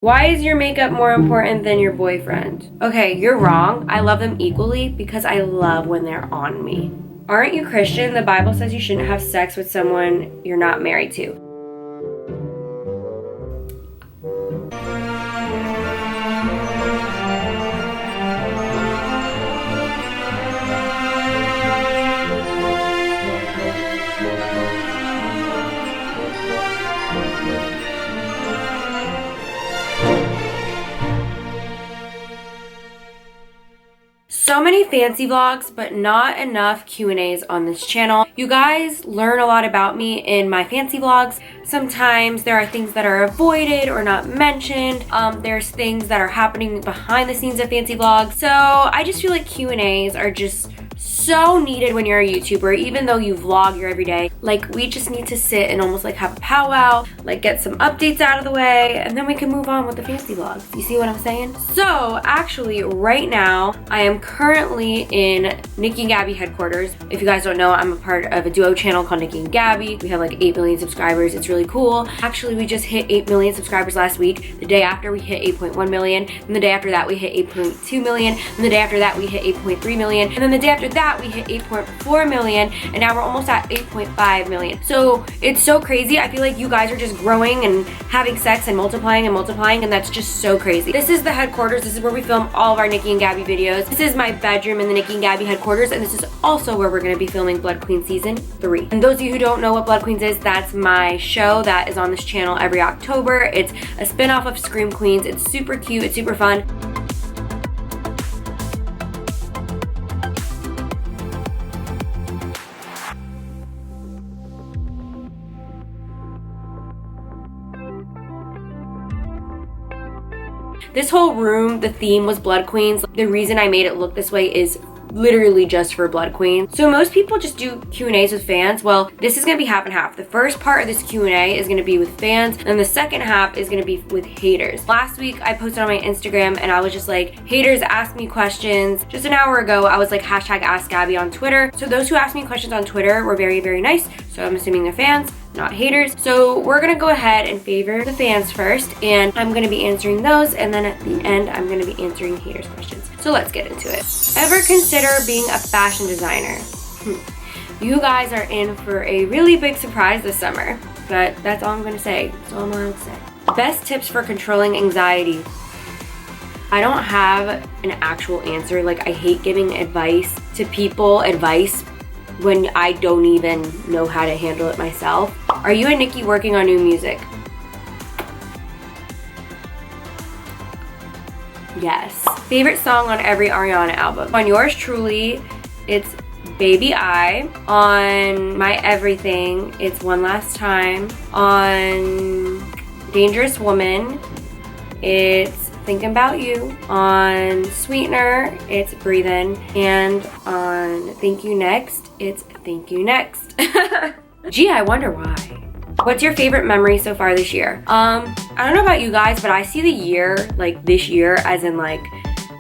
Why is your makeup more important than your boyfriend? Okay, you're wrong. I love them equally because I love when they're on me. Aren't you Christian? The Bible says you shouldn't have sex with someone you're not married to. So many fancy vlogs, but not enough Q&As on this channel. You guys learn a lot about me in my fancy vlogs. Sometimes there are things that are avoided or not mentioned. There's things that are happening behind the scenes of fancy vlogs. So I just feel like Q&As are just so needed when you're a YouTuber, even though you vlog your everyday. Like, we just need to sit and almost like have a powwow, like get some updates out of the way, and then we can move on with the fancy vlogs. You see what I'm saying? So actually right now I am currently in Nikki and Gabby headquarters. If you guys don't know, I'm a part of a duo channel called Nikki and Gabby. We have like 8 million subscribers. It's really cool. Actually, we just hit 8 million subscribers last week. The day after we hit 8.1 million, and the day after that we hit 8.2 million, and the day after that we hit 8.3 million, and then the day after that we hit 8.4 million, and now we're almost at 8.5 million. So it's so crazy. I feel like you guys are just growing and having sex and multiplying, and that's just so crazy. This is the headquarters. This is where we film all of our Nikki and Gabby videos. This is my bedroom in the Nikki and Gabby headquarters, and this is also where we're going to be filming Blood Queen season 3. And those of you who don't know what Blood Queens is, that's my show that is on this channel every October. It's a spin-off of Scream Queens. It's super cute. It's super fun. This whole room, the theme was Blood Queens. The reason I made it look this way is literally just for Blood Queens. So most people just do Q&As with fans. Well, this is gonna be half and half. The first part of this Q&A is gonna be with fans, and the second half is gonna be with haters. Last week I posted on my Instagram and I was just like, haters ask me questions. Just an hour ago I was like hashtag Ask Gabby on Twitter. So those who asked me questions on Twitter were very, very nice. So I'm assuming they're fans, not haters. So we're gonna go ahead and favor the fans first, and I'm gonna be answering those, and then at the end I'm gonna be answering haters' questions. So let's get into it. Ever consider being a fashion designer? You guys are in for a really big surprise this summer, but that's all I'm gonna say. That's all I'm allowed to say. Best tips for controlling anxiety. I don't have an actual answer. Like, I hate giving advice to people, when I don't even know how to handle it myself. Are you and Nikki working on new music? Yes. Favorite song on every Ariana album? On yours truly, it's Baby I. On My Everything, it's One Last Time. On Dangerous Woman, it's Thinking About You. On Sweetener, it's Breathin'. And on Thank You Next, it's Thank You Next. Gee, I wonder why. What's your favorite memory so far this year? I don't know about you guys, but I see the year, like this year, as in like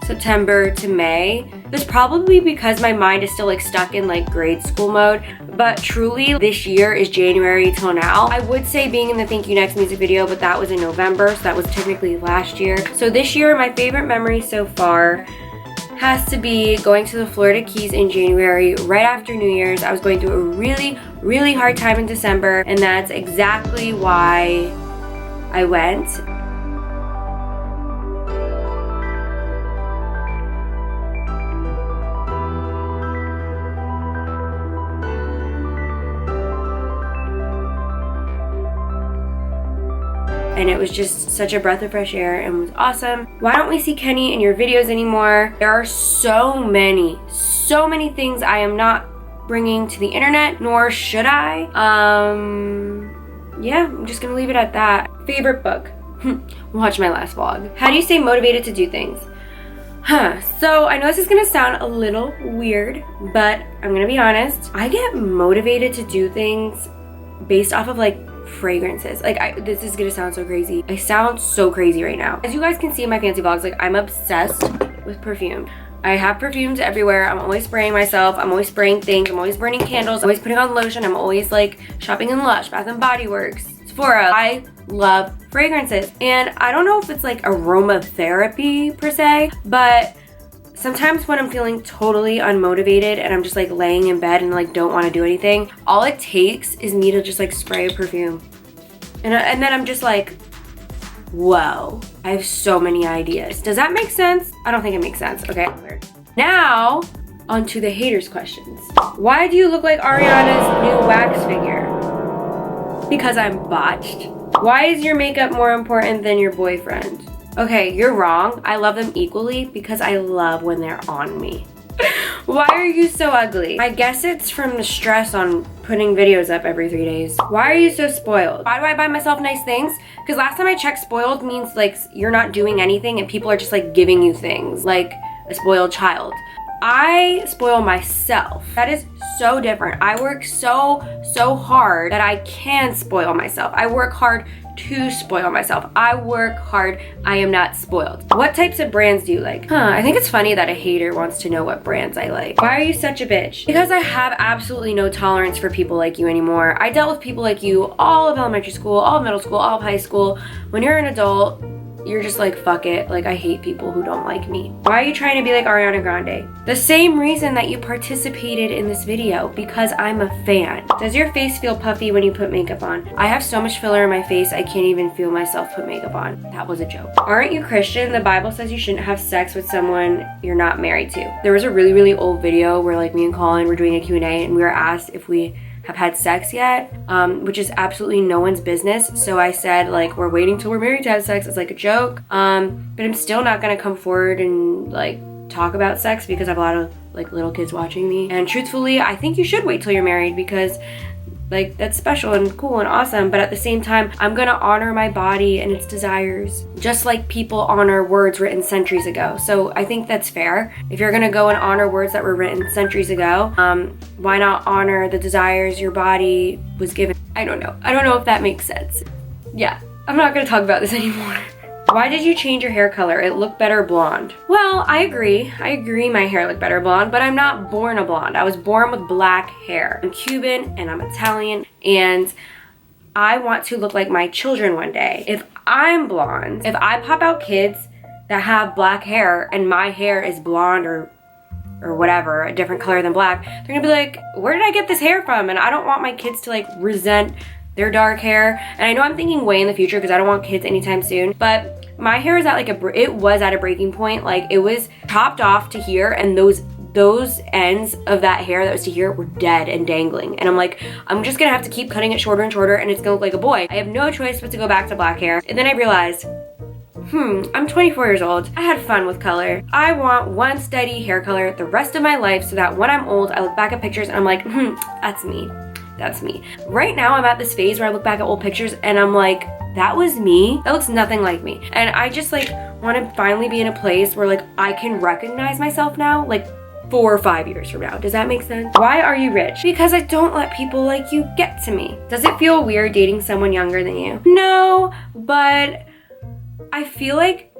September to May. That's probably because my mind is still like stuck in like grade school mode, but truly this year is January till now. I would say being in the Thank You Next music video, but that was in November, so that was technically last year. So this year, my favorite memory so far has to be going to the Florida Keys in January, right after New Year's. I was going through a really, really hard time in December, and that's exactly why I went. And it was just such a breath of fresh air and was awesome. Why don't we see Kenny in your videos anymore? There are so many things I am not bringing to the internet, nor should I. Yeah, I'm just gonna leave it at that. Favorite book? Watch my last vlog. How do you stay motivated to do things? So I know this is gonna sound a little weird, but I'm gonna be honest. I get motivated to do things based off of like fragrances. Like, this is gonna sound so crazy. I sound so crazy right now. As you guys can see in my fancy vlogs, like, I'm obsessed with perfume. I have perfumes everywhere. I'm always spraying myself. I'm always spraying things. I'm always burning candles. I'm always putting on lotion. I'm always like shopping in Lush, Bath and Body Works, Sephora. I love fragrances, and I don't know if it's like aromatherapy per se, but sometimes when I'm feeling totally unmotivated and I'm just like laying in bed and like don't want to do anything, all it takes is me to just like spray a perfume. And then I'm just like, whoa, I have so many ideas. Does that make sense? I don't think it makes sense. Okay. Now, on to the haters' questions. Why do you look like Ariana's new wax figure? Because I'm botched. Why is your makeup more important than your boyfriend? Okay, you're wrong. I love them equally because I love when they're on me. Why are you so ugly? I guess it's from the stress on putting videos up every 3 days. Why are you so spoiled? Why do I buy myself nice things? Because last time I checked, spoiled means like you're not doing anything and people are just like giving you things, like a spoiled child. I spoil myself. That is so different. I work so hard that I can spoil myself. I work hard to spoil myself. I work hard. I am not spoiled. What types of brands do you like? I think it's funny that a hater wants to know what brands I like. Why are you such a bitch? Because I have absolutely no tolerance for people like you anymore. I dealt with people like you all of elementary school, all of middle school, all of high school. When you're an adult, you're just like, fuck it. Like, I hate people who don't like me. Why are you trying to be like Ariana Grande? The same reason that you participated in this video, because I'm a fan. Does your face feel puffy when you put makeup on? I have so much filler in my face, I can't even feel myself put makeup on. That was a joke. Aren't you Christian? The Bible says you shouldn't have sex with someone you're not married to. There was a really old video where like me and Colin were doing a Q&A and we were asked if we have had sex yet, which is absolutely no one's business. So I said like, we're waiting till we're married to have sex. It's like a joke, but I'm still not gonna come forward and like talk about sex because I have a lot of like little kids watching me. And truthfully, I think you should wait till you're married because like that's special and cool and awesome, but at the same time, I'm gonna honor my body and its desires, just like people honor words written centuries ago. So I think that's fair. If you're gonna go and honor words that were written centuries ago, why not honor the desires your body was given? I don't know if that makes sense. Yeah, I'm not gonna talk about this anymore. Why did you change your hair color? It looked better blonde. Well, I agree my hair looked better blonde, but I'm not born a blonde. I was born with black hair. I'm Cuban and I'm Italian and I want to look like my children one day. If I'm blonde, if I pop out kids that have black hair and my hair is blonde or whatever, a different color than black, they're gonna be like, where did I get this hair from? And I don't want my kids to like resent their dark hair. And I know I'm thinking way in the future because I don't want kids anytime soon, but my hair is at like it was at a breaking point. Like it was chopped off to here and those ends of that hair that was to here were dead and dangling. And I'm like, I'm just gonna have to keep cutting it shorter and shorter and it's gonna look like a boy. I have no choice but to go back to black hair. And then I realized, I'm 24 years old. I had fun with color. I want one steady hair color the rest of my life so that when I'm old, I look back at pictures and I'm like, that's me. That's me. Right now, I'm at this phase where I look back at old pictures and I'm like, that was me. That looks nothing like me. And I just like want to finally be in a place where like I can recognize myself now, like 4 or 5 years from now. Does that make sense? Why are you rich? Because I don't let people like you get to me. Does it feel weird dating someone younger than you? No, but I feel like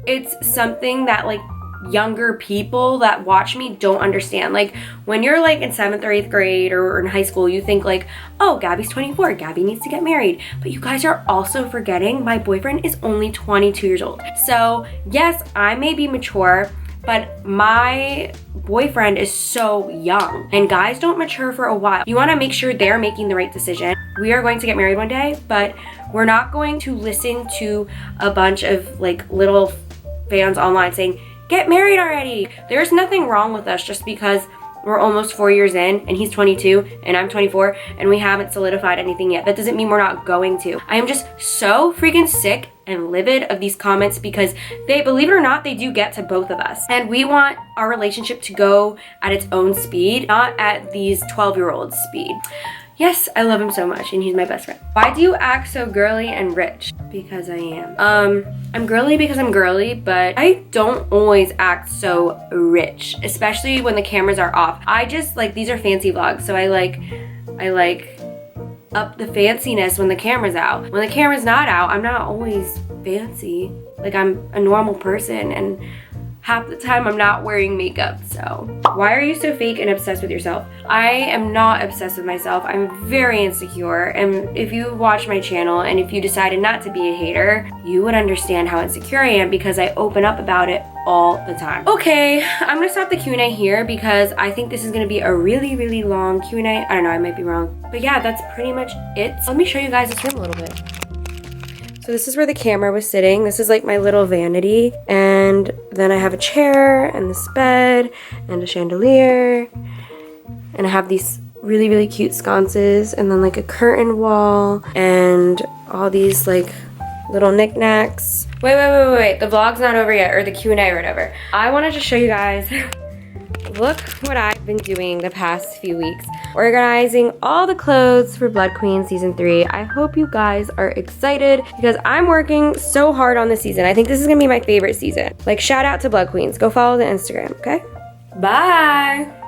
it's something that like younger people that watch me don't understand. Like when you're like in 7th or 8th grade or in high school, you think like, oh, Gabby's 24, Gabby needs to get married. But you guys are also forgetting my boyfriend is only 22 years old. So yes, I may be mature, but my boyfriend is so young and guys don't mature for a while. You want to make sure they're making the right decision. We are going to get married one day, but we're not going to listen to a bunch of like little fans online saying, get married already. There's nothing wrong with us just because we're almost 4 years in and he's 22 and I'm 24 and we haven't solidified anything yet. That doesn't mean we're not going to. I am just so freaking sick and livid of these comments because they, believe it or not, they do get to both of us. And we want our relationship to go at its own speed, not at these 12-year-olds' speed. Yes, I love him so much and he's my best friend. Why do you act so girly and rich? Because I am. I'm girly because I'm girly, but I don't always act so rich, especially when the cameras are off. I just like, these are fancy vlogs, so I like up the fanciness when the camera's out. When the camera's not out, I'm not always fancy. Like I'm a normal person and half the time I'm not wearing makeup, so. Why are you so fake and obsessed with yourself? I am not obsessed with myself. I'm very insecure, and if you watch my channel and if you decided not to be a hater, you would understand how insecure I am because I open up about it all the time. Okay, I'm gonna stop the Q&A here because I think this is gonna be a really, really long Q&A. I don't know, I might be wrong. But yeah, that's pretty much it. Let me show you guys this room a little bit. So this is where the camera was sitting. This is like my little vanity. And then I have a chair and this bed and a chandelier. And I have these really, really cute sconces and then like a curtain wall and all these like little knickknacks. Wait. The vlog's not over yet, or the Q&A or whatever. I wanted to show you guys, look what I've been doing the past few weeks. Organizing all the clothes for Blood Queen Season 3. I hope you guys are excited because I'm working so hard on this season. I think this is gonna be my favorite season. Like, shout out to Blood Queens. Go follow the Instagram, okay? Bye!